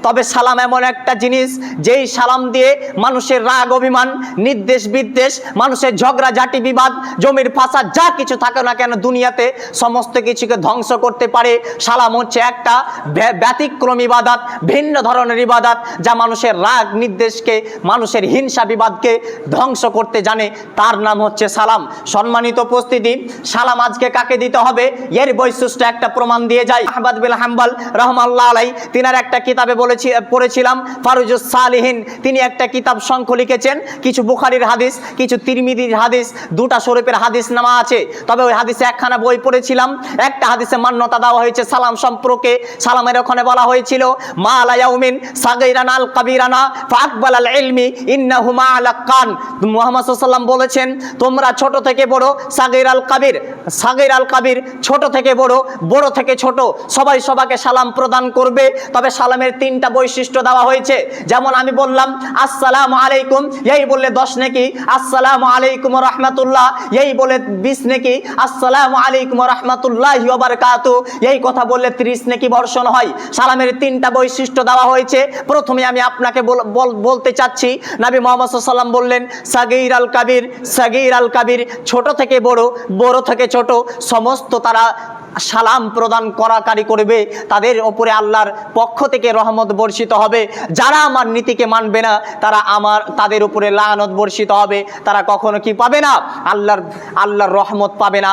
তবে সালাম এমন একটা জিনিস যেই সালাম দিয়ে মানুষের রাগ অভিমান নির্দেশ বিদ্বেষ মানুষের ঝগড়া ঝাঁটি বিবাদ জমির ফাসাদ যা কিছু থাকে না কেন দুনিয়াতে সমস্ত কিছুকে ধ্বংস করতে পারে। সালাম হচ্ছে একটা ব্যতিক্রমী ইবাদত, ভিন্ন ধরনের ইবাদত যা মানুষের রাগ নির্দেশকে মানুষের হিংসা বিবাদকে ধ্বংস করতে জানে, তার নাম হচ্ছে সালাম। সম্মানিত উপস্থিতি, সালাম আজকে কাকে দিতে হবে এর বৈশিষ্ট্য একটা প্রমাণ দিয়ে যায়। আহমদ বিন হাম্বল রাহমাতুল্লাহ আলাইহি তিনার একটা কিতাবে পড়েছিলাম ফারুজুস সালিহিন, তিনি একটা কিতাব সংখ্য লিখেছেন, কিছু বুখারীর হাদিস কিছু তিরমিজির হাদিস দুটা শরীফের হাদিস নামা আছে। তবে ওই হাদিসে একখানা বই পড়েছিলাম, একটা হাদিসে মান্যতা দেওয়া হয়েছে সালাম সম্পর্কে। সালামের ওখানে বলা হয়েছিল মা লা ইয়াউমিন সাগীরানা আল কাবীরানা ফাকবাল আল ইলমি ইন্নাহুমা আলাকান। মুহাম্মদ সাল্লাল্লাহু আলাইহি ওয়াসাল্লাম বলেছেন তোমরা ছোট থেকে বড় সাগীর আল কাবীর ছোট থেকে বড় বড় থেকে ছোট সবাই সবাইকে সালাম প্রদান করবে। তবে সালামের তিনটা বৈশিষ্ট্য দেওয়া হয়েছে। যেমন আমি বললাম আসসালামু আলাইকুম, এই বললে 10 নেকি, আসসালামু আলাইকুম ওয়া রাহমাতুল্লাহ এই বলে 20 নেকি, আসসালামু আলাইকুম ওয়া রাহমাতুল্লাহি ওয়া বারাকাতুহু এই কথা বললে 30 নেকি বর্ষণ হয়। সালামের তিনটা বৈশিষ্ট্য দেওয়া হয়েছে। প্রথমে আমি আপনাকে বলতে চাচ্ছি, নবী মুহাম্মদ সাল্লাল্লাহু আলাইহি ওয়াসাল্লাম বললেন সাগীর আল কাবীর ছোট থেকে বড় বড় থেকে ছোট সমস্ত তারা সালাম প্রদান করাকারী করবে, তাদের ওপরে আল্লাহর পক্ষ থেকে রহমত বর্ষিত হবে। যারা আমার নীতিকে মানবে না তাদের উপরে লানত বর্ষিত হবে, তারা কখনো কি পাবে না, আল্লাহর রহমত পাবে না।